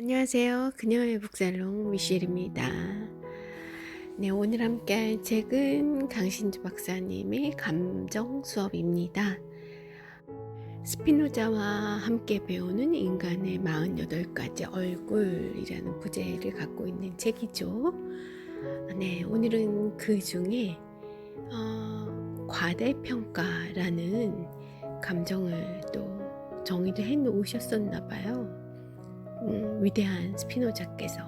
안녕하세요. 그녀의 북살롱 미셸입니다. 네, 오늘 함께 할 책은 강신주 박사님의 감정 수업입니다. 스피노자와 함께 배우는 인간의 48가지 얼굴이라는 부제를 갖고 있는 책이죠. 네, 오늘은 그 중에 과대평가라는 감정을 또 정의를 해 놓으셨었나 봐요. 위대한 스피노자께서.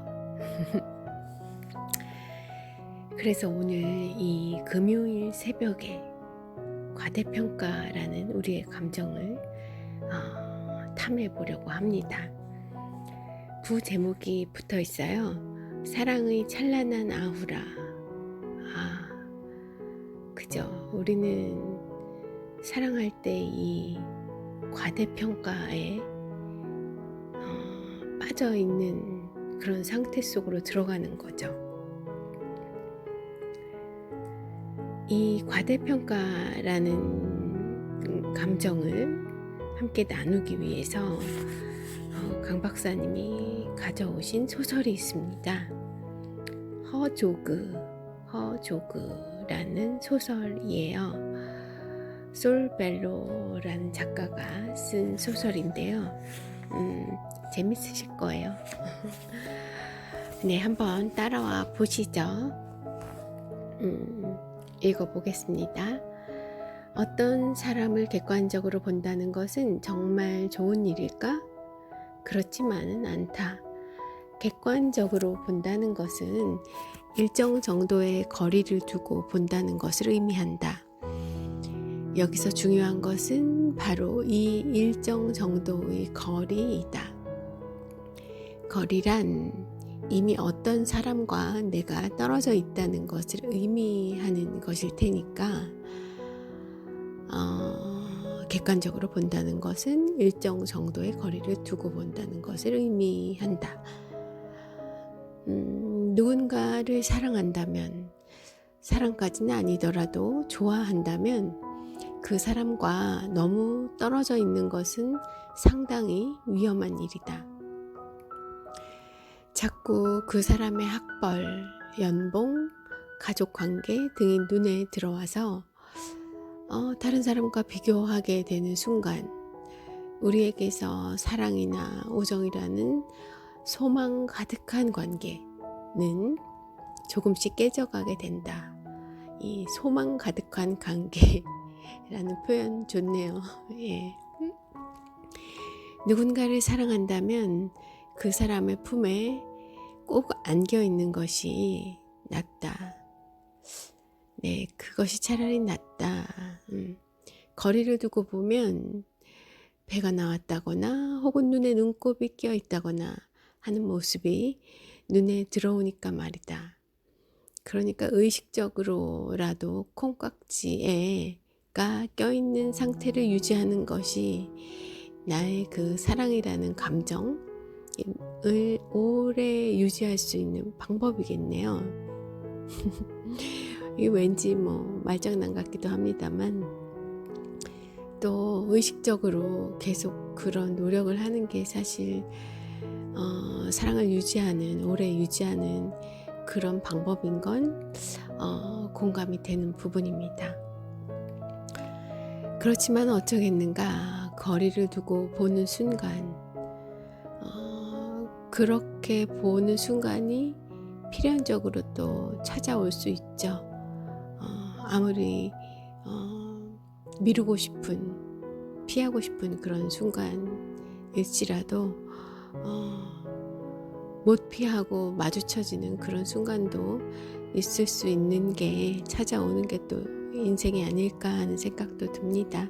그래서 오늘 이 금요일 새벽에 과대평가라는 우리의 감정을 탐해 보려고 합니다. 부제목이 붙어 있어요. 사랑의 찬란한 아우라. 그죠. 우리는 사랑할 때 이 과대평가에 빠져 있는 그런 상태 속으로 들어가는 거죠. 이 과대평가라는 감정을 함께 나누기 위해서 강 박사님이 가져오신 소설이 있습니다. 허조그라는 소설이에요. 솔벨로라는 작가가 쓴 소설인데요. 재밌으실 거예요. 네, 한번 따라와 보시죠. 읽어보겠습니다. 어떤 사람을 객관적으로 본다는 것은 정말 좋은 일일까? 그렇지만은 않다. 객관적으로 본다는 것은 일정 정도의 거리를 두고 본다는 것을 의미한다. 여기서 중요한 것은 바로 이 일정 정도의 거리이다. 거리란 이미 어떤 사람과 내가 떨어져 있다는 것을 의미하는 것일 테니까 객관적으로 본다는 것은 일정 정도의 거리를 두고 본다는 것을 의미한다. 누군가를 사랑한다면, 사랑까지는 아니더라도 좋아한다면 그 사람과 너무 떨어져 있는 것은 상당히 위험한 일이다. 자꾸 그 사람의 학벌, 연봉, 가족관계 등이 눈에 들어와서 다른 사람과 비교하게 되는 순간 우리에게서 사랑이나 우정이라는 소망 가득한 관계는 조금씩 깨져가게 된다. 이 소망 가득한 관계라는 표현 좋네요. 예. 누군가를 사랑한다면 그 사람의 품에 꼭 안겨 있는 것이 낫다. 네, 그것이 차라리 낫다. 거리를 두고 보면 배가 나왔다거나 혹은 눈에 눈곱이 끼어 있다거나 하는 모습이 눈에 들어오니까 말이다. 그러니까 의식적으로라도 콩깍지가 껴있는 상태를 유지하는 것이 나의 그 사랑이라는 감정을 오래 유지할 수 있는 방법이겠네요. 이게 왠지 말장난 같기도 합니다만 또 의식적으로 계속 그런 노력을 하는 게 사실 사랑을 유지하는, 오래 유지하는 그런 방법인 건 공감이 되는 부분입니다. 그렇지만 어쩌겠는가, 거리를 두고 보는 순간 그렇게 보는 순간이 필연적으로 또 찾아올 수 있죠. 아무리 미루고 싶은, 피하고 싶은 그런 순간일지라도 못 피하고 마주쳐지는 그런 순간도 있을 수 있는 게, 찾아오는 게 또 인생이 아닐까 하는 생각도 듭니다.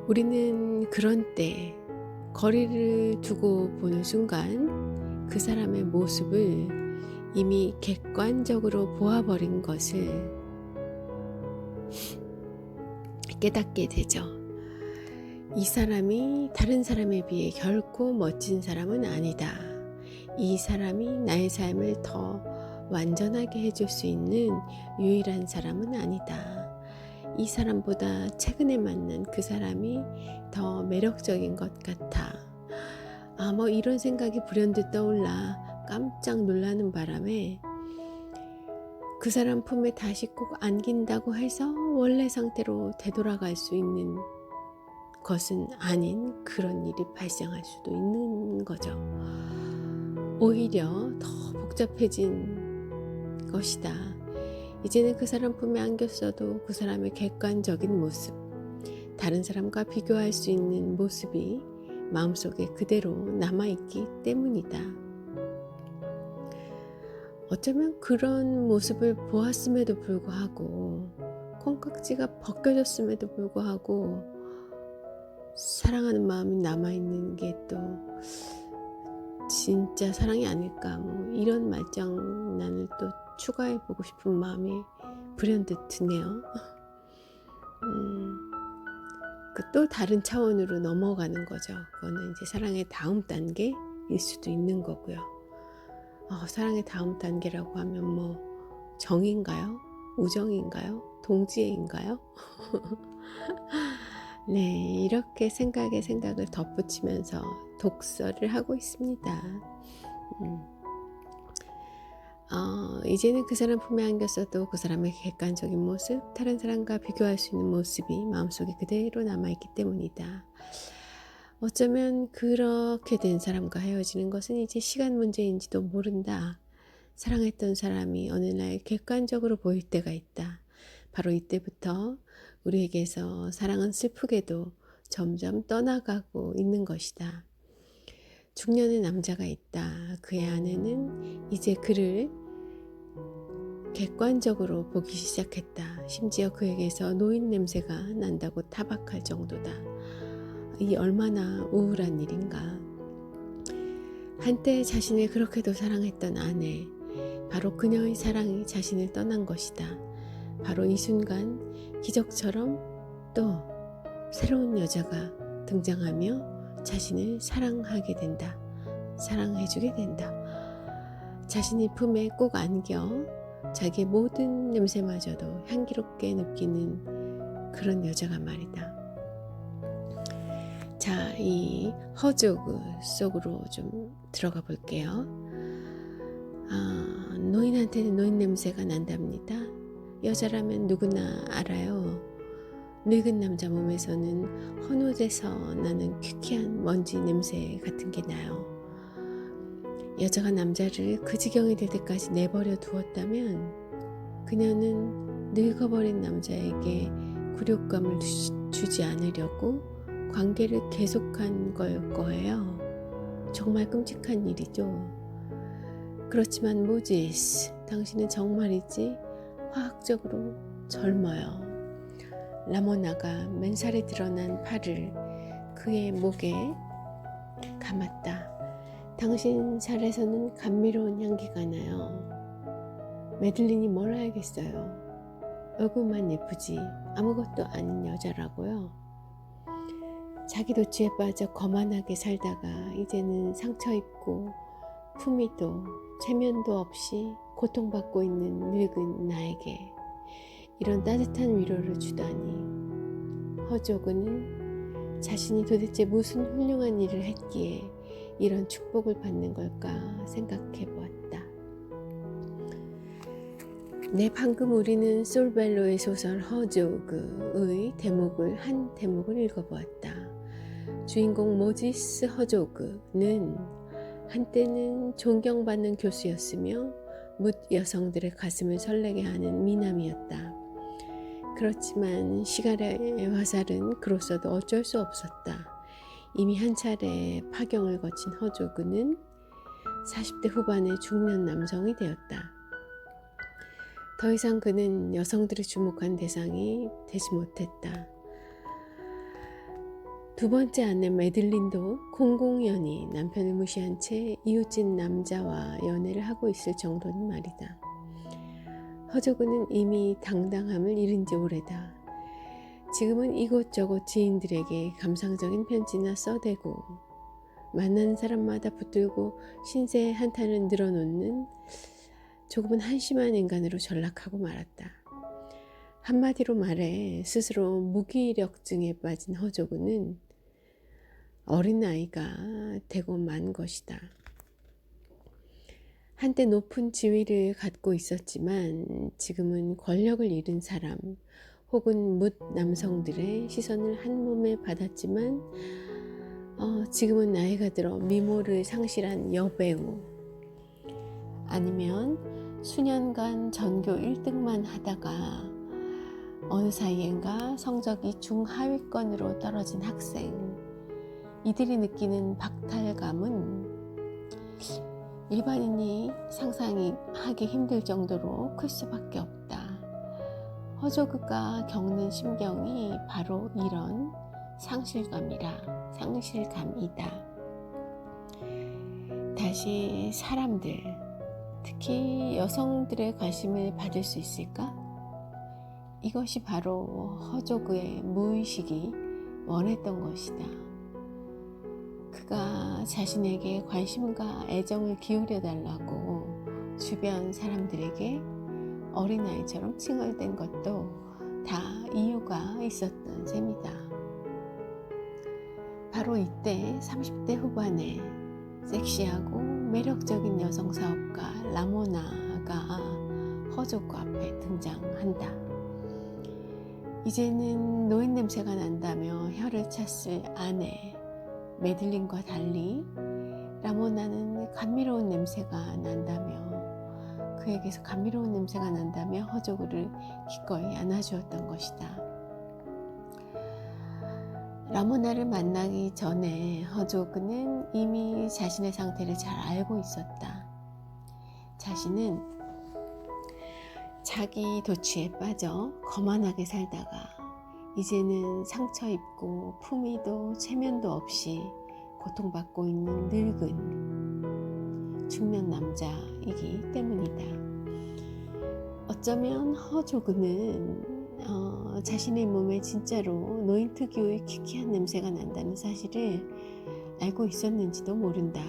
우리는 그런 때 거리를 두고 보는 순간 그 사람의 모습을 이미 객관적으로 보아버린 것을 깨닫게 되죠. 이 사람이 다른 사람에 비해 결코 멋진 사람은 아니다. 이 사람이 나의 삶을 더 완전하게 해줄 수 있는 유일한 사람은 아니다. 이 사람보다 최근에 만난 그 사람이 더 매력적인 것 같아. 뭐 이런 생각이 불현듯 떠올라 깜짝 놀라는 바람에 그 사람 품에 다시 꼭 안긴다고 해서 원래 상태로 되돌아갈 수 있는 것은 아닌 그런 일이 발생할 수도 있는 거죠. 오히려 더 복잡해진 것이다. 이제는 그 사람 품에 안겼어도 그 사람의 객관적인 모습, 다른 사람과 비교할 수 있는 모습이 마음속에 그대로 남아있기 때문이다. 어쩌면 그런 모습을 보았음에도 불구하고, 콩깍지가 벗겨졌음에도 불구하고 사랑하는 마음이 남아있는 게 또 진짜 사랑이 아닐까, 이런 말장난을 또 추가해보고 싶은 마음이 불현듯 드네요. 또 다른 차원으로 넘어가는 거죠. 그거는 이제 사랑의 다음 단계일 수도 있는 거고요. 사랑의 다음 단계라고 하면 정인가요? 우정인가요? 동지애인가요? 네, 이렇게 생각에 생각을 덧붙이면서 독서를 하고 있습니다. 이제는 그 사람 품에 안겼어도 그 사람의 객관적인 모습, 다른 사람과 비교할 수 있는 모습이 마음속에 그대로 남아있기 때문이다. 어쩌면 그렇게 된 사람과 헤어지는 것은 이제 시간 문제인지도 모른다. 사랑했던 사람이 어느 날 객관적으로 보일 때가 있다. 바로 이때부터 우리에게서 사랑은 슬프게도 점점 떠나가고 있는 것이다. 중년의 남자가 있다. 그의 아내는 이제 그를 객관적으로 보기 시작했다. 심지어 그에게서 노인 냄새가 난다고 타박할 정도다. 이 얼마나 우울한 일인가. 한때 자신을 그렇게도 사랑했던 아내, 바로 그녀의 사랑이 자신을 떠난 것이다. 바로 이 순간 기적처럼 또 새로운 여자가 등장하며 자신을 사랑하게 된다. 사랑해주게 된다. 자신의 품에 꼭 안겨 자기의 모든 냄새마저도 향기롭게 느끼는 그런 여자가 말이다. 자, 이 허조그 속으로 좀 들어가 볼게요. 노인한테는 노인 냄새가 난답니다. 여자라면 누구나 알아요. 늙은 남자 몸에서는 헌옷에서 나는 퀴퀴한 먼지 냄새 같은 게 나요. 여자가 남자를 그 지경이 될 때까지 내버려 두었다면 그녀는 늙어버린 남자에게 굴욕감을 주지 않으려고 관계를 계속한 걸 거예요. 정말 끔찍한 일이죠. 그렇지만 모지스, 당신은 정말이지 화학적으로 젊어요. 라모나가 맨살에 드러난 팔을 그의 목에 감았다. 당신 살에서는 감미로운 향기가 나요. 메들린이 뭘 알겠어요. 얼굴만 예쁘지 아무것도 아닌 여자라고요. 자기 도취에 빠져 거만하게 살다가 이제는 상처 입고 품위도 체면도 없이 고통받고 있는 늙은 나에게 이런 따뜻한 위로를 주다니. 허조그는 자신이 도대체 무슨 훌륭한 일을 했기에 이런 축복을 받는 걸까 생각해 보았다. 네, 방금 우리는 솔벨로의 소설 허조그의 한 대목을 읽어보았다. 주인공 모지스 허조그는 한때는 존경받는 교수였으며 뭇 여성들의 가슴을 설레게 하는 미남이었다. 그렇지만 시간의 화살은 그로서도 어쩔 수 없었다. 이미 한 차례 파경을 거친 허조그는 40대 후반의 중년 남성이 되었다. 더 이상 그는 여성들이 주목한 대상이 되지 못했다. 두 번째 아내 메들린도 공공연히 남편을 무시한 채 이웃집 남자와 연애를 하고 있을 정도는 말이다. 허조그는 이미 당당함을 잃은 지 오래다. 지금은 이곳저곳 지인들에게 감상적인 편지나 써대고 만나는 사람마다 붙들고 신세 한탄을 늘어놓는 조금은 한심한 인간으로 전락하고 말았다. 한마디로 말해 스스로 무기력증에 빠진 허조그는 어린아이가 되고 만 것이다. 한때 높은 지위를 갖고 있었지만 지금은 권력을 잃은 사람 혹은 뭇 남성들의 시선을 한 몸에 받았지만 지금은 나이가 들어 미모를 상실한 여배우, 아니면 수년간 전교 1등만 하다가 어느 사이엔가 성적이 중하위권으로 떨어진 학생, 이들이 느끼는 박탈감은 일반인이 상상하기 힘들 정도로 클 수밖에 없다. 허조그가 겪는 심경이 바로 이런 상실감이다. 다시 사람들, 특히 여성들의 관심을 받을 수 있을까? 이것이 바로 허조그의 무의식이 원했던 것이다. 그가 자신에게 관심과 애정을 기울여 달라고 주변 사람들에게 어린아이처럼 칭얼댄 것도 다 이유가 있었던 셈이다. 바로 이때 30대 후반에 섹시하고 매력적인 여성 사업가 라모나가 허조그 앞에 등장한다. 이제는 노인 냄새가 난다며 혀를 찼을 아내 메들린과 달리 라모나는 감미로운 냄새가 난다며, 그에게서 감미로운 냄새가 난다며 허조그를 기꺼이 안아주었던 것이다. 라모나를 만나기 전에 허조그는 이미 자신의 상태를 잘 알고 있었다. 자신은 자기 도취에 빠져 거만하게 살다가 이제는 상처 입고 품위도 체면도 없이 고통받고 있는 늙은 중년 남자이기 때문이다. 어쩌면 허조그는 자신의 몸에 진짜로 노인 특유의 키키한 냄새가 난다는 사실을 알고 있었는지도 모른다.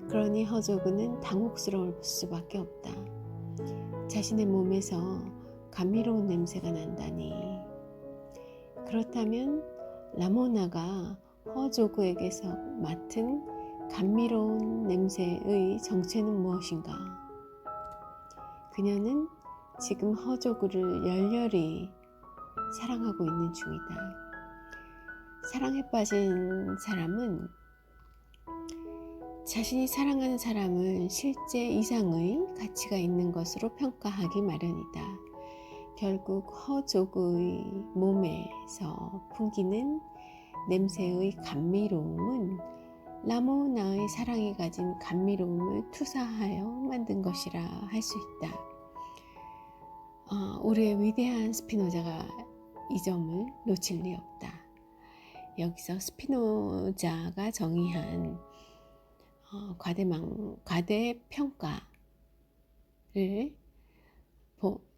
그러니 허조그는 당혹스러울 수밖에 없다. 자신의 몸에서 감미로운 냄새가 난다니. 그렇다면 라모나가 허조그에게서 맡은 감미로운 냄새의 정체는 무엇인가? 그녀는 지금 허조그를 열렬히 사랑하고 있는 중이다. 사랑에 빠진 사람은 자신이 사랑하는 사람을 실제 이상의 가치가 있는 것으로 평가하기 마련이다. 결국 허조그의 몸에서 풍기는 냄새의 감미로움은 라모나의 사랑이 가진 감미로움을 투사하여 만든 것이라 할 수 있다. 우리의 위대한 스피노자가 이 점을 놓칠 리 없다. 여기서 스피노자가 정의한 과대평가를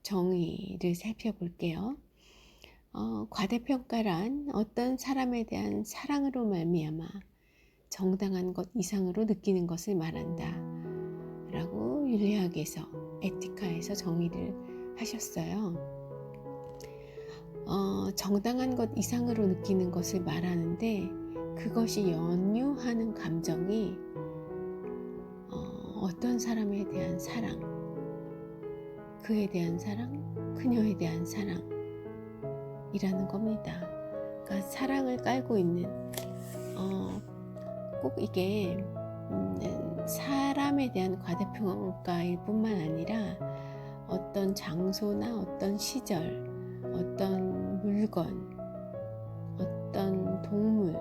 정의를 살펴볼게요. 과대평가란 어떤 사람에 대한 사랑으로 말미암아 정당한 것 이상으로 느끼는 것을 말한다 라고 윤리학에서, 에티카에서 정의를 하셨어요. 정당한 것 이상으로 느끼는 것을 말하는데, 그것이 연유하는 감정이 어떤 사람에 대한 사랑, 그에 대한 사랑, 그녀에 대한 사랑이라는 겁니다. 그러니까 사랑을 깔고 있는, 꼭 이게 사람에 대한 과대평가일 뿐만 아니라 어떤 장소나 어떤 시절, 어떤 물건, 어떤 동물이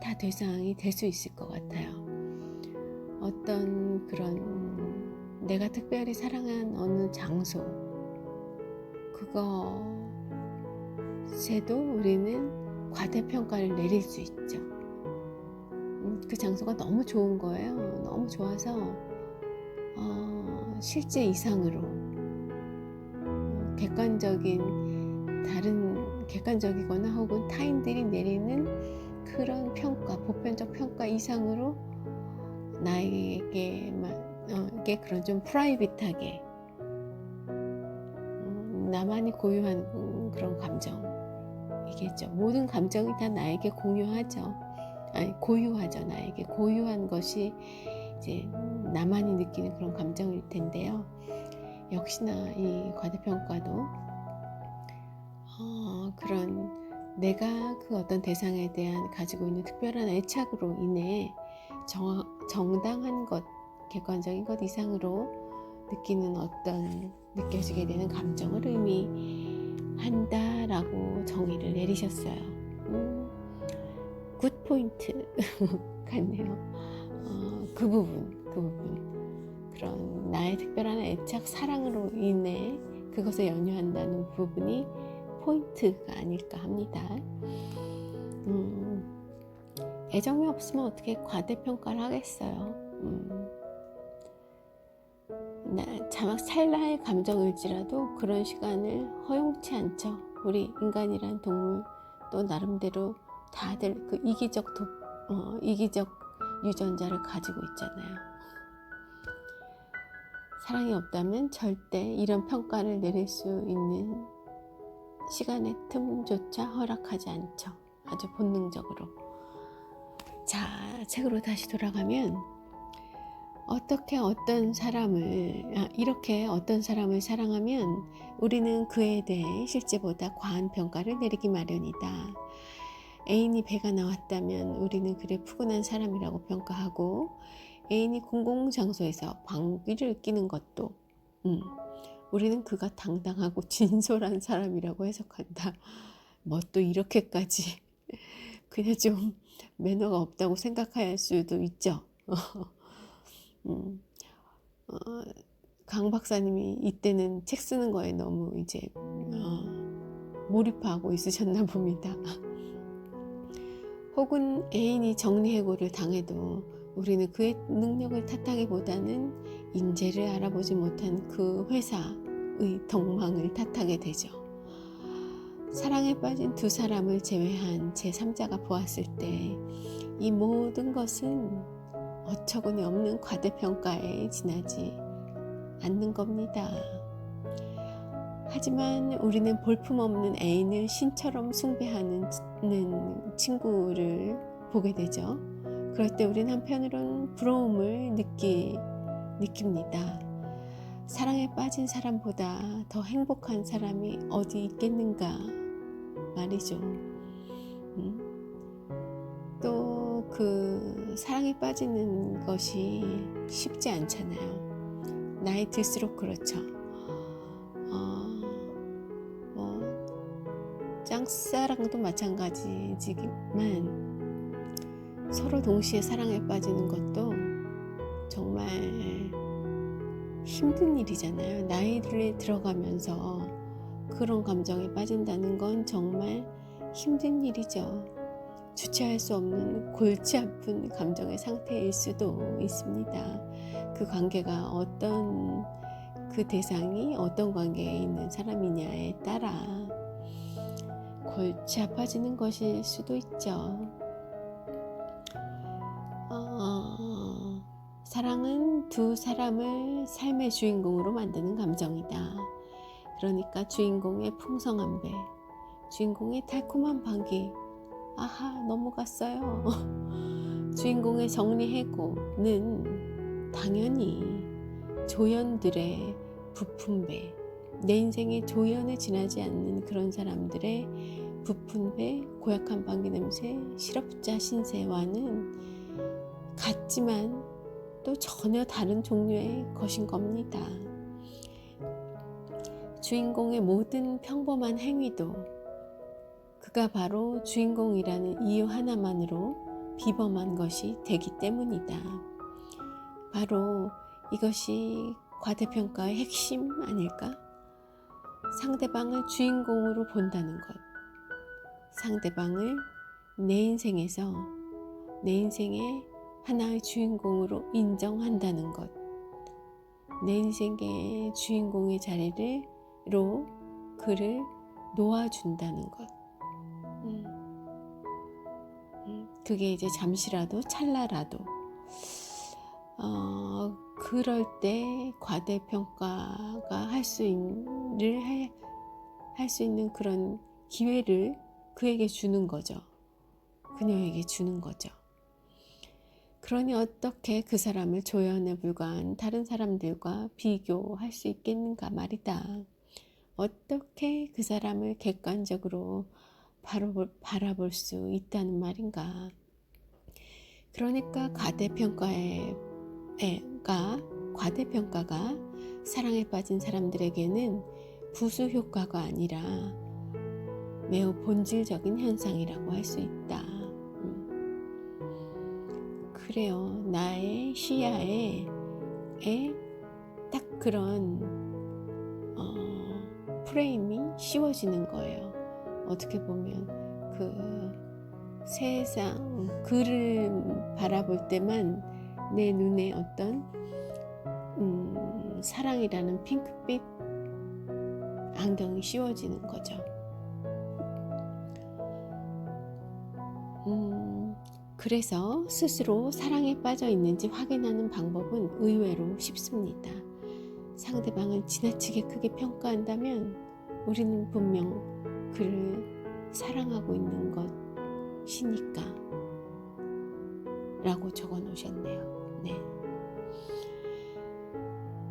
다 대상이 될 수 있을 것 같아요. 어떤 그런 내가 특별히 사랑한 어느 장소, 그것에도 우리는 과대평가를 내릴 수 있죠. 그 장소가 너무 좋은 거예요. 너무 좋아서 실제 이상으로 객관적이거나 혹은 타인들이 내리는 그런 평가, 보편적 평가 이상으로 나에게 그런 좀 프라이빗하게 나만이 고유한 그런 감정, 얘기했죠. 모든 감정이 다 나에게 공유하죠. 아니, 고유하죠. 나에게 고유한 것이 이제 나만이 느끼는 그런 감정일 텐데요. 역시나 이 과대평가도 그런 내가 그 어떤 대상에 대한 가지고 있는 특별한 애착으로 인해 정당한 것, 객관적인 것 이상으로 느끼는 어떤 느껴지게 되는 감정을 의미한다라고 정의를 내리셨어요. 굿 포인트 같네요. 그 부분 그런 나의 특별한 애착, 사랑으로 인해 그것에 연유한다는 부분이 포인트가 아닐까 합니다. 애정이 없으면 어떻게 과대평가를 하겠어요. 자막 찰나의 감정일지라도 그런 시간을 허용치 않죠. 우리 인간이란 동물 또 나름대로 다들 그 이기적 유전자를 가지고 있잖아요. 사랑이 없다면 절대 이런 평가를 내릴 수 있는 시간의 틈조차 허락하지 않죠. 아주 본능적으로. 자, 책으로 다시 돌아가면 이렇게 어떤 사람을 사랑하면 우리는 그에 대해 실제보다 과한 평가를 내리기 마련이다. 애인이 배가 나왔다면 우리는 그를 푸근한 사람이라고 평가하고, 애인이 공공장소에서 방귀를 뀌는 것도 우리는 그가 당당하고 진솔한 사람이라고 해석한다. 뭐 또 이렇게까지 그냥 좀 매너가 없다고 생각할 수도 있죠. 강 박사님이 이때는 책 쓰는 거에 너무 이제 몰입하고 있으셨나 봅니다. 혹은 애인이 정리해고를 당해도 우리는 그의 능력을 탓하기보다는 인재를 알아보지 못한 그 회사의 덕망을 탓하게 되죠. 사랑에 빠진 두 사람을 제외한 제3자가 보았을 때 이 모든 것은 어처구니 없는 과대평가에 지나지 않는 겁니다. 하지만 우리는 볼품없는 애인을 신처럼 숭배하는 친구를 보게 되죠. 그럴 때 우리는 한편으론 부러움을 느낍니다. 사랑에 빠진 사람보다 더 행복한 사람이 어디 있겠는가 말이죠. 또 그 사랑에 빠지는 것이 쉽지 않잖아요. 나이 들수록 그렇죠. 짝사랑도 마찬가지지만 서로 동시에 사랑에 빠지는 것도 정말 힘든 일이잖아요. 나이를 들어가면서 그런 감정에 빠진다는 건 정말 힘든 일이죠. 주체할 수 없는 골치 아픈 감정의 상태일 수도 있습니다. 그 관계가 그 대상이 어떤 관계에 있는 사람이냐에 따라 골치 아파지는 것일 수도 있죠. 사랑은 두 사람을 삶의 주인공으로 만드는 감정이다. 그러니까 주인공의 풍성한 배, 주인공의 달콤한 방귀, 아하 넘어갔어요. 주인공의 정리해고는 당연히 조연들의 부푼 배, 내 인생의 조연에 지나지 않는 그런 사람들의 부푼 배, 고약한 방귀 냄새, 실업자 신세와는 같지만 또 전혀 다른 종류의 것인 겁니다. 주인공의 모든 평범한 행위도 그가 바로 주인공이라는 이유 하나만으로 비범한 것이 되기 때문이다. 바로 이것이 과대평가의 핵심 아닐까? 상대방을 주인공으로 본다는 것. 상대방을 내 인생의 하나의 주인공으로 인정한다는 것. 내 인생의 주인공의 자리로 그를 놓아준다는 것. 그게 이제 잠시라도 찰나라도 그럴 때 과대평가가 할 수 있는 그런 기회를 그에게 주는 거죠. 그녀에게 주는 거죠. 그러니 어떻게 그 사람을 조연에 불과한 다른 사람들과 비교할 수 있겠는가 말이다. 어떻게 그 사람을 객관적으로 바라볼 수 있다는 말인가. 그러니까 과대평가가 사랑에 빠진 사람들에게는 부수 효과가 아니라 매우 본질적인 현상이라고 할 수 있다. 그래요. 나의 시야에 딱 그런 프레임이 씌워지는 거예요. 어떻게 보면 그 세상 글을 바라볼 때만 내 눈에 어떤 사랑이라는 핑크빛 안경이 씌워지는 거죠. 그래서 스스로 사랑에 빠져 있는지 확인하는 방법은 의외로 쉽습니다. 상대방을 지나치게 크게 평가한다면 우리는 분명 그를 사랑하고 있는 것이니까 라고 적어 놓으셨네요. 네.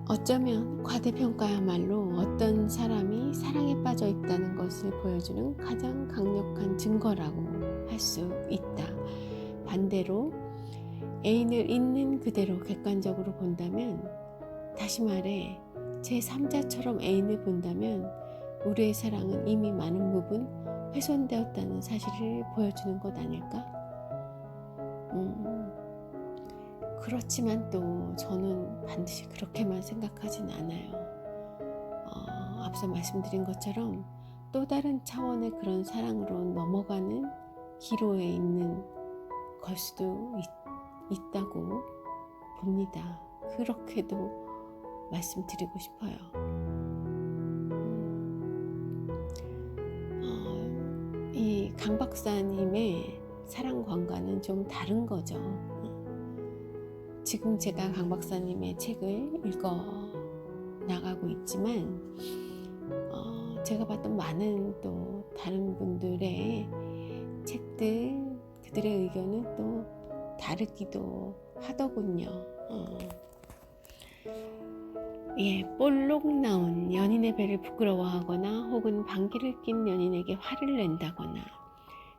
어쩌면 과대평가야말로 어떤 사람이 사랑에 빠져 있다는 것을 보여주는 가장 강력한 증거라고 할 수 있다. 반대로 애인을 있는 그대로 객관적으로 본다면, 다시 말해 제3자처럼 애인을 본다면 우리의 사랑은 이미 많은 부분 훼손되었다는 사실을 보여주는 것 아닐까? 그렇지만 또 저는 반드시 그렇게만 생각하진 않아요. 앞서 말씀드린 것처럼 또 다른 차원의 그런 사랑으로 넘어가는 기로에 있는 걸 수도 있다고 봅니다. 그렇게도 말씀드리고 싶어요. 이 강 박사님의 사랑 관과는 좀 다른 거죠. 지금 제가 강 박사님의 책을 읽어 나가고 있지만 제가 봤던 많은 또 다른 분들의 책들, 그들의 의견은 또 다르기도 하더군요. 볼록 나온 연인의 배를 부끄러워하거나 혹은 방귀를 낀 연인에게 화를 낸다거나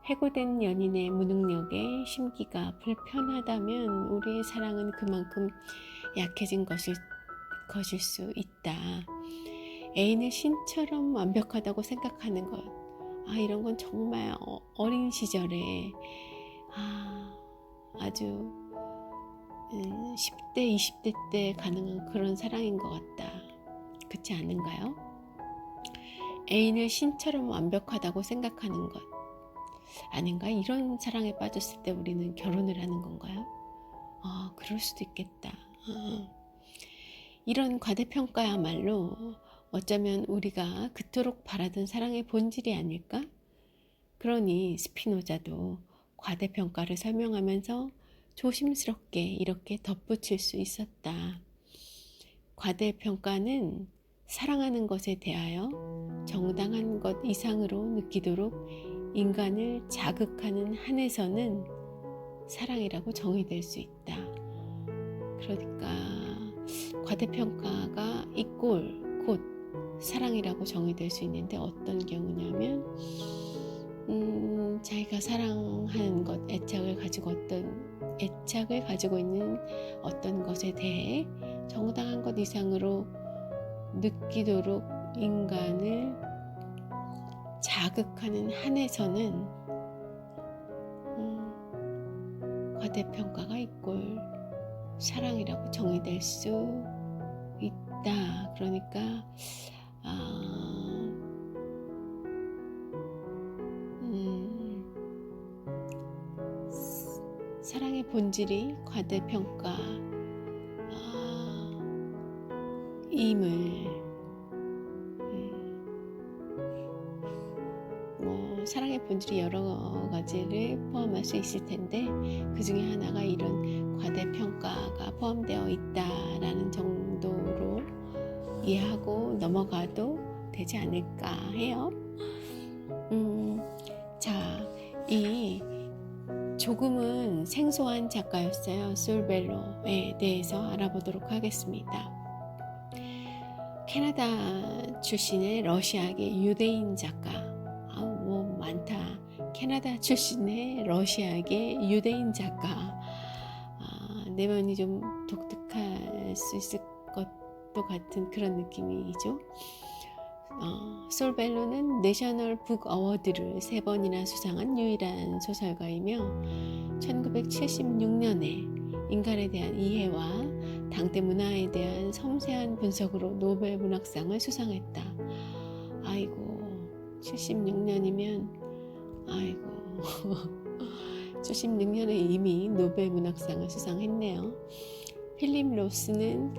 해고된 연인의 무능력에 심기가 불편하다면 우리의 사랑은 그만큼 약해진 것일 수 있다. 애인을 신처럼 완벽하다고 생각하는 것, 이런 건 정말 어린 시절에 아주 10대, 20대 때 가능한 그런 사랑인 것 같다. 그렇지 않은가요? 애인을 신처럼 완벽하다고 생각하는 것 아닌가? 이런 사랑에 빠졌을 때 우리는 결혼을 하는 건가요? 그럴 수도 있겠다. 이런 과대평가야말로 어쩌면 우리가 그토록 바라던 사랑의 본질이 아닐까? 그러니 스피노자도 과대평가를 설명하면서 조심스럽게 이렇게 덧붙일 수 있었다. 과대평가는 사랑하는 것에 대하여 정당한 것 이상으로 느끼도록 인간을 자극하는 한에서는 사랑이라고 정의될 수 있다. 그러니까 과대평가가 곧 사랑이라고 정의될 수 있는데, 어떤 경우냐면 자기가 사랑하는 것, 애착을 가지고 있는 어떤 것에 대해 정당한 것 이상으로 느끼도록 인간을 자극하는 한에서는 과대평가가 사랑이라고 정의될 수 있다. 그러니까 사랑의 본질이 과대평가임을 사랑의 본질이 여러 가지를 포함할 수 있을 텐데, 그 중에 하나가 이런 과대평가가 포함되어 있다라는 정도로 이해하고 넘어가도 되지 않을까 해요. 자, 이 조금은 생소한 작가였어요. 솔벨로에 대해서 알아보도록 하겠습니다. 캐나다 출신의 러시아계 유대인 작가. 뭐 많다. 캐나다 출신의 러시아계 유대인 작가. 내면이 좀 독특할 수 있을 것도 같은 그런 느낌이죠. 솔벨로는 내셔널 북 어워드를 3번이나 수상한 유일한 소설가이며 1976년에 인간에 대한 이해와 당대 문화에 대한 섬세한 분석으로 노벨 문학상을 수상했다. 아이고 76년이면 아이고 76년에 이미 노벨 문학상을 수상했네요. 필립 로스는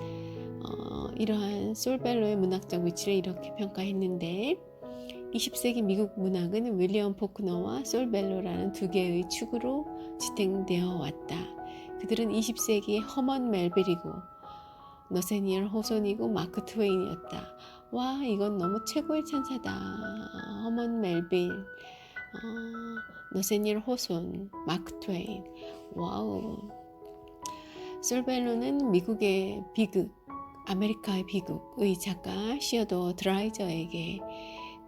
이러한 솔벨로의 문학적 위치를 이렇게 평가했는데 20세기 미국 문학은 윌리엄 포크너와 솔벨로라는 두 개의 축으로 지탱되어 왔다. 그들은 20세기의 허먼 멜빌이고 너세니얼 호손이고 마크 트웨인이었다. 와, 이건 너무 최고의 찬사다. 허먼 멜빌, 너세니얼 호손, 마크 트웨인. 와우. 솔벨로는 미국의 비극, 아메리카의 비극의 작가 시어도어 드라이저에게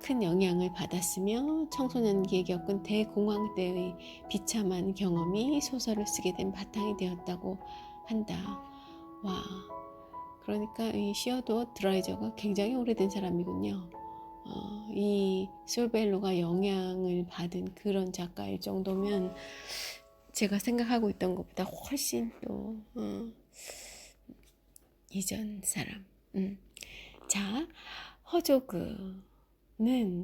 큰 영향을 받았으며 청소년기에 겪은 대공황 때의 비참한 경험이 소설을 쓰게 된 바탕이 되었다고 한다. 와, 그러니까 이 시어도어 드라이저가 굉장히 오래된 사람이군요. 이 솔벨로가 영향을 받은 그런 작가일 정도면 제가 생각하고 있던 것보다 훨씬 또 이전 사람. 자, 허조그는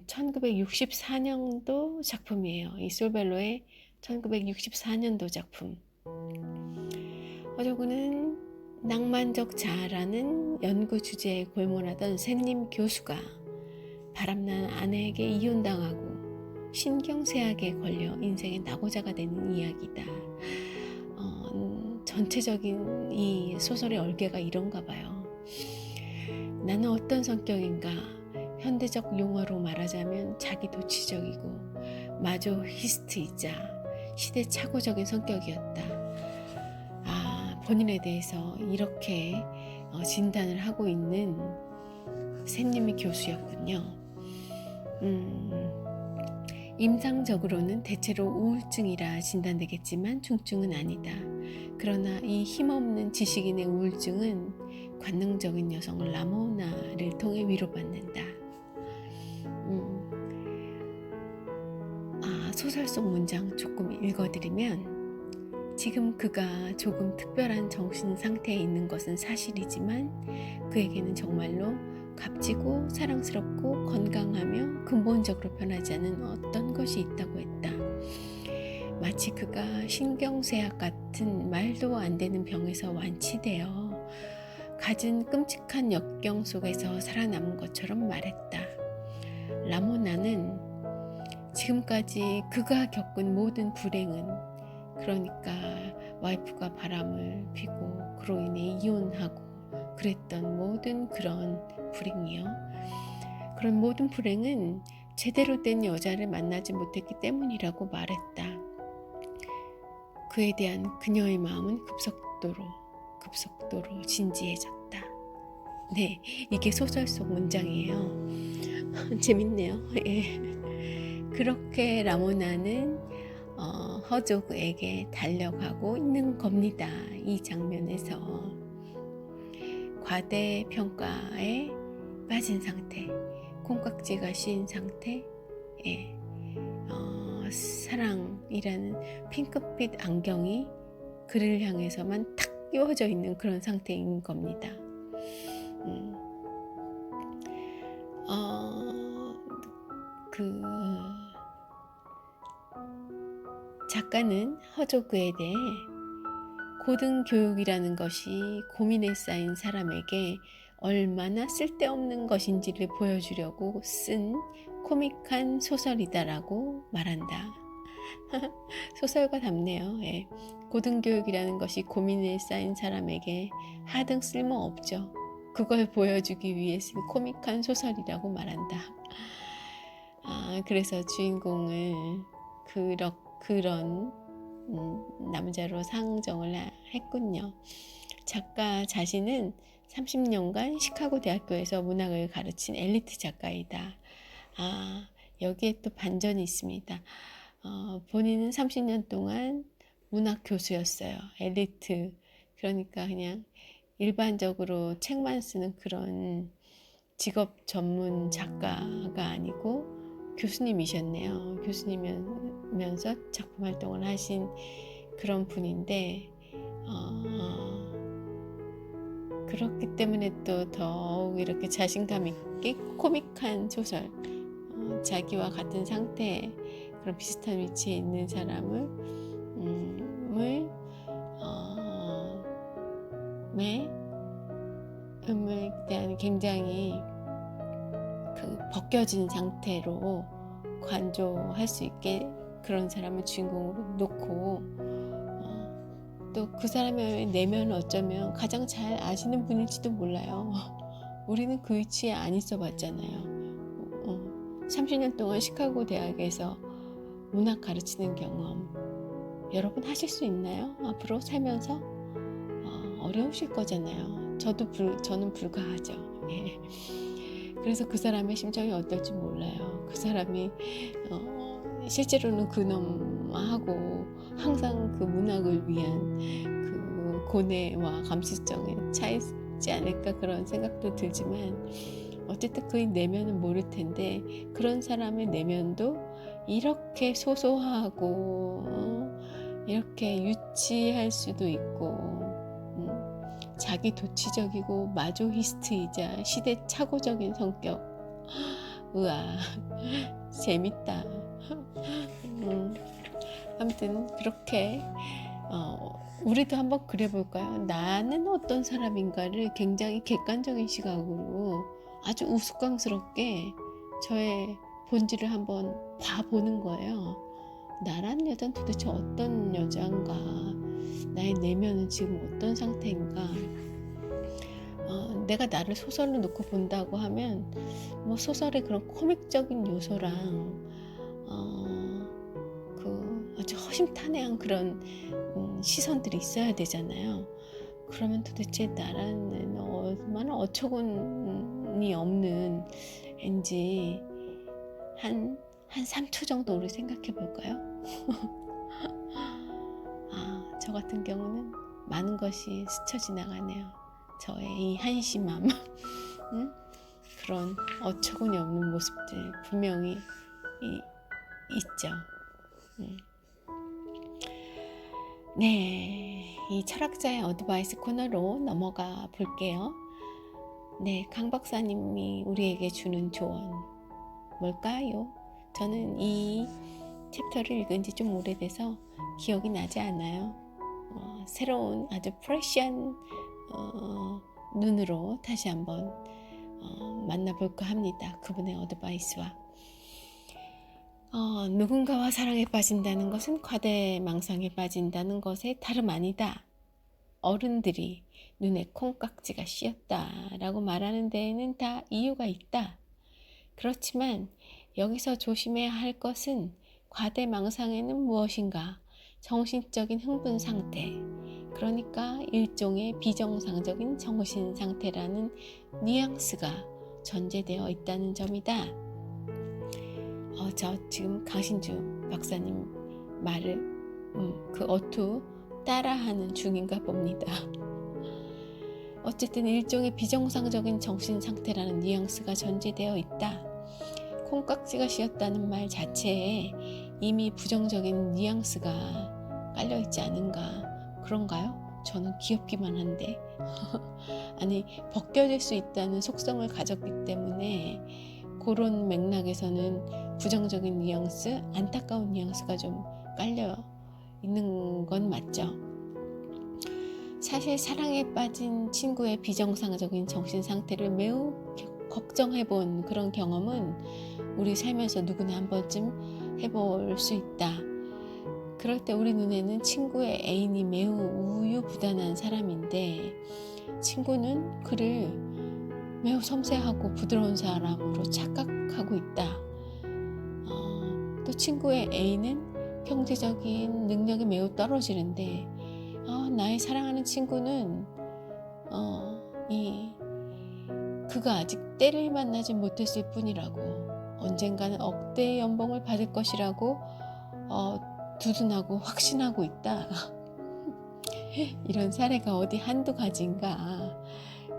1964년도 작품이에요. 이 솔벨로의 1964년도 작품. 허조그는 낭만적 자아라는 연구 주제에 골몰하던 샘님 교수가 바람난 아내에게 이혼당하고 신경쇠약에 걸려 인생의 낙오자가 되는 이야기다. 전체적인 이 소설의 얼개가 이런가 봐요. 나는 어떤 성격인가? 현대적 용어로 말하자면 자기도취적이고 마조히스트이자 시대착오적인 성격이었다. 본인에 대해서 이렇게 진단을 하고 있는 샘님이 교수였군요. 임상적으로는 대체로 우울증이라 진단되겠지만 중증은 아니다. 그러나 이 힘없는 지식인의 우울증은 관능적인 여성 라모나를 통해 위로받는다. 소설 속 문장 조금 읽어드리면 지금 그가 조금 특별한 정신 상태에 있는 것은 사실이지만 그에게는 정말로 값지고 사랑스럽고 건강하며 근본적으로 변하지 않은 어떤 것이 있다고 했다. 마치 그가 신경쇠약 같은 말도 안 되는 병에서 완치되어 갖은 끔찍한 역경 속에서 살아남은 것처럼 말했다. 라모나는 지금까지 그가 겪은 모든 불행은, 그러니까 와이프가 바람을 피고 그로 인해 이혼하고 그랬던 모든 그런 불행이요. 그런 모든 불행은 제대로 된 여자를 만나지 못했기 때문이라고 말했다. 그에 대한 그녀의 마음은 급속도로 진지해졌다. 네, 이게 소설 속 문장이에요. 재밌네요. 예. 그렇게 라모나는 허조그에게 달려가고 있는 겁니다. 이 장면에서 과대평가에 빠진 상태, 콩깍지가 씌인 상태, 사랑이라는 핑크빛 안경이 그를 향해서만 탁 끼워져 있는 그런 상태인 겁니다. 그 작가는 허조그에 대해 고등교육이라는 것이 고민에 쌓인 사람에게 얼마나 쓸데없는 것인지를 보여주려고 쓴 코믹한 소설이다라고 말한다. 소설가답네요. 예. 고등교육이라는 것이 고민에 쌓인 사람에게 하등 쓸모없죠. 그걸 보여주기 위해 쓴 코믹한 소설이라고 말한다. 그래서 주인공을 그런 남자로 상정을 했군요. 작가 자신은 30년간 시카고 대학교에서 문학을 가르친 엘리트 작가이다. 여기에 또 반전이 있습니다. 본인은 30년 동안 문학 교수였어요. 엘리트. 그러니까 그냥 일반적으로 책만 쓰는 그런 직업 전문 작가가 아니고 교수님이셨네요. 교수님이면서 작품 활동을 하신 그런 분인데 그렇기 때문에 또 더욱 이렇게 자신감 있게 코믹한 소설, 자기와 같은 상태, 그런 비슷한 위치에 있는 사람을 대한 굉장히 그 벗겨진 상태로 관조할 수 있게 그런 사람을 주인공으로 놓고 또 그 사람의 내면은 어쩌면 가장 잘 아시는 분일지도 몰라요. 우리는 그 위치에 안 있어 봤잖아요. 30년 동안 시카고 대학에서 문학 가르치는 경험 여러분 하실 수 있나요? 앞으로 살면서 어려우실 거잖아요. 저는 불가하죠. 예. 그래서 그 사람의 심정이 어떨지 몰라요. 그 사람이 실제로는 근엄하고 항상 그 문학을 위한 그 고뇌와 감수성에 차있지 않을까 그런 생각도 들지만 어쨌든 그의 내면은 모를 텐데 그런 사람의 내면도 이렇게 소소하고 이렇게 유치할 수도 있고 자기 도취적이고 마조히스트이자 시대착오적인 성격. 우와 재밌다. 아무튼 그렇게 우리도 한번 그려볼까요? 나는 어떤 사람인가를 굉장히 객관적인 시각으로 아주 우스꽝스럽게 저의 본질을 한번 봐보는 거예요. 나란 여자는 도대체 어떤 여자인가, 나의 내면은 지금 어떤 상태인가. 내가 나를 소설로 놓고 본다고 하면 뭐 소설의 그런 코믹적인 요소랑 그 아주 허심탄회한 그런 시선들이 있어야 되잖아요. 그러면 도대체 나라는 얼마나 어처구니 없는 앤지 한 3초 정도 우리 생각해 볼까요? 저 같은 경우는 많은 것이 스쳐 지나가네요. 저의 이 한심함, 그런 어처구니 없는 모습들 분명히 있죠. 네, 이 철학자의 어드바이스 코너로 넘어가 볼게요. 네, 강 박사님이 우리에게 주는 조언 뭘까요? 저는 이 챕터를 읽은 지 좀 오래돼서 기억이 나지 않아요. 새로운 아주 프레시한 눈으로 다시 한번 만나볼까 합니다. 그분의 어드바이스와 누군가와 사랑에 빠진다는 것은 과대망상에 빠진다는 것에 다름 아니다. 어른들이 눈에 콩깍지가 씌었다라고 말하는 데에는 다 이유가 있다. 그렇지만 여기서 조심해야 할 것은 과대망상에는 무엇인가? 정신적인 흥분 상태, 그러니까 일종의 비정상적인 정신 상태라는 뉘앙스가 전제되어 있다는 점이다. 저 지금 강신주 박사님 말을 그 어투 따라하는 중인가 봅니다. 어쨌든 일종의 비정상적인 정신 상태라는 뉘앙스가 전제되어 있다. 콩깍지가 씌었다는 말 자체에 이미 부정적인 뉘앙스가 깔려있지 않은가, 그런가요? 저는 귀엽기만 한데 아니 벗겨질 수 있다는 속성을 가졌기 때문에 그런 맥락에서는 부정적인 뉘앙스, 안타까운 뉘앙스가 좀 깔려 있는 건 맞죠. 사실 사랑에 빠진 친구의 비정상적인 정신 상태를 매우 걱정해 본 그런 경험은 우리 살면서 누구나 한 번쯤 해볼 수 있다. 그럴 때 우리 눈에는 친구의 애인이 매우 우유부단한 사람인데 친구는 그를 매우 섬세하고 부드러운 사람으로 착각하고 있다. 또 친구의 애인은 경제적인 능력이 매우 떨어지는데 나의 사랑하는 친구는 그가 아직 때를 만나지 못했을 뿐이라고, 언젠가는 억대의 연봉을 받을 것이라고 두둔하고 확신하고 있다. 이런 사례가 어디 한두 가지인가.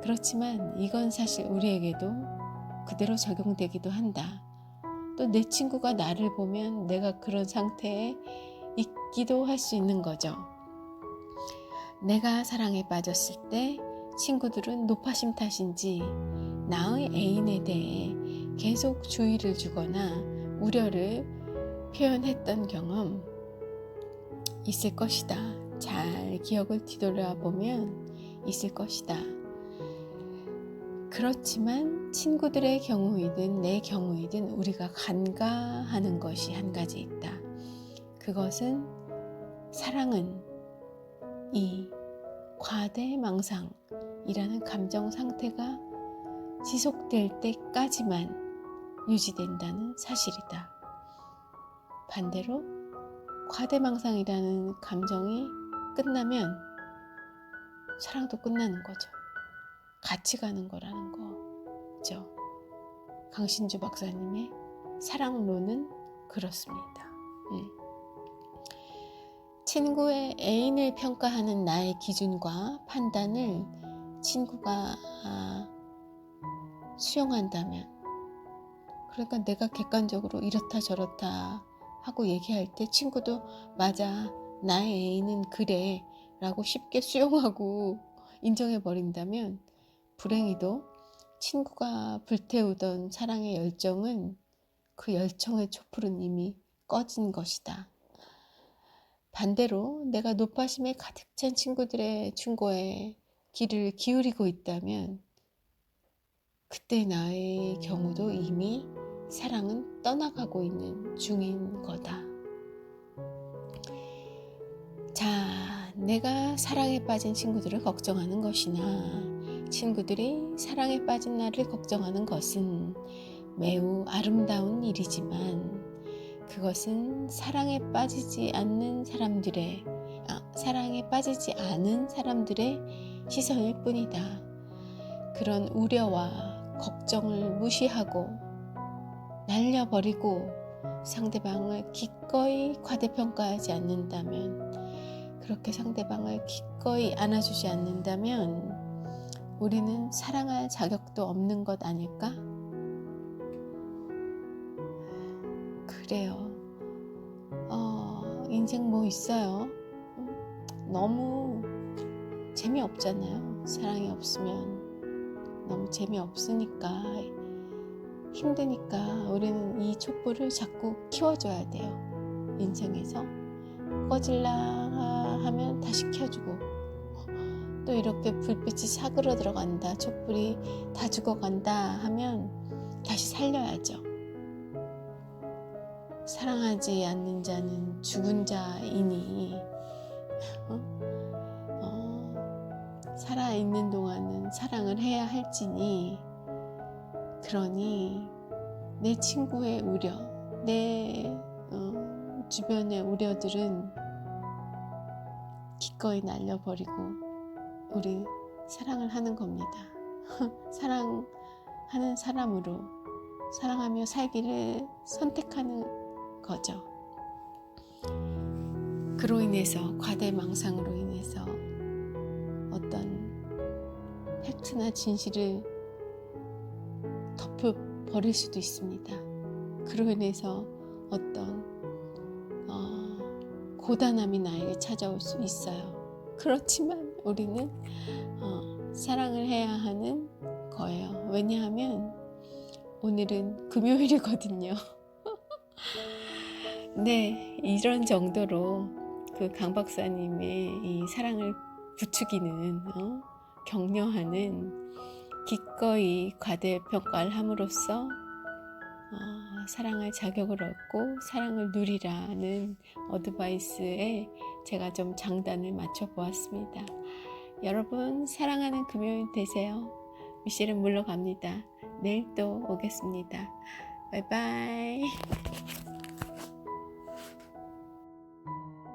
그렇지만 이건 사실 우리에게도 그대로 적용되기도 한다. 또 내 친구가 나를 보면 내가 그런 상태에 있기도 할 수 있는 거죠. 내가 사랑에 빠졌을 때 친구들은 노파심 탓인지 나의 애인에 대해 계속 주의를 주거나 우려를 표현했던 경험 있을 것이다. 잘 기억을 뒤돌아보면 있을 것이다. 그렇지만 친구들의 경우이든 내 경우이든 우리가 간과하는 것이 한 가지 있다. 그것은 사랑은 이 과대망상이라는 감정 상태가 지속될 때까지만 유지된다는 사실이다. 반대로 과대망상이라는 감정이 끝나면 사랑도 끝나는 거죠. 같이 가는 거라는 거죠. 강신주 박사님의 사랑론은 그렇습니다. 친구의 애인을 평가하는 나의 기준과 판단을 친구가 수용한다면, 그러니까 내가 객관적으로 이렇다 저렇다 하고 얘기할 때 친구도 맞아, 나의 애인은 그래 라고 쉽게 수용하고 인정해버린다면, 불행히도 친구가 불태우던 사랑의 열정은 그 열정의 촛불은 이미 꺼진 것이다. 반대로 내가 노파심에 가득 찬 친구들의 충고에 귀를 기울이고 있다면 그때 나의 경우도 이미 사랑은 떠나가고 있는 중인 거다. 자, 내가 사랑에 빠진 친구들을 걱정하는 것이나 친구들이 사랑에 빠진 나를 걱정하는 것은 매우 아름다운 일이지만 그것은 사랑에 빠지지 않은 사람들의 시선일 뿐이다. 그런 우려와 걱정을 무시하고 날려버리고 상대방을 기꺼이 과대평가하지 않는다면, 그렇게 상대방을 기꺼이 안아주지 않는다면 우리는 사랑할 자격도 없는 것 아닐까? 그래요. 인생 뭐 있어요? 너무 재미없잖아요. 사랑이 없으면 너무 재미없으니까, 힘드니까 우리는 이 촛불을 자꾸 키워줘야 돼요. 인생에서 꺼질라 하면 다시 켜주고, 또 이렇게 불빛이 사그러 들어간다, 촛불이 다 죽어간다 하면 다시 살려야죠. 사랑하지 않는 자는 죽은 자이니 살아있는 동안은 사랑을 해야 할지니, 그러니 내 친구의 우려, 내 주변의 우려들은 기꺼이 날려버리고 우리 사랑을 하는 겁니다. 사랑하는 사람으로 사랑하며 살기를 선택하는 거죠. 그로 인해서, 과대망상으로 인해서 어떤 팩트나 진실을 덮어버릴 수도 있습니다. 그로 인해서 어떤 고단함이 나에게 찾아올 수 있어요. 그렇지만 우리는 사랑을 해야 하는 거예요. 왜냐하면 오늘은 금요일이거든요. 네, 이런 정도로 그 강 박사님의 이 사랑을 부추기는, 격려하는, 기꺼이 과대평가를 함으로써 사랑할 자격을 얻고 사랑을 누리라는 어드바이스에 제가 좀 장단을 맞춰 보았습니다. 여러분, 사랑하는 금요일 되세요. 미셸은 물러갑니다. 내일 또 오겠습니다. 바이바이.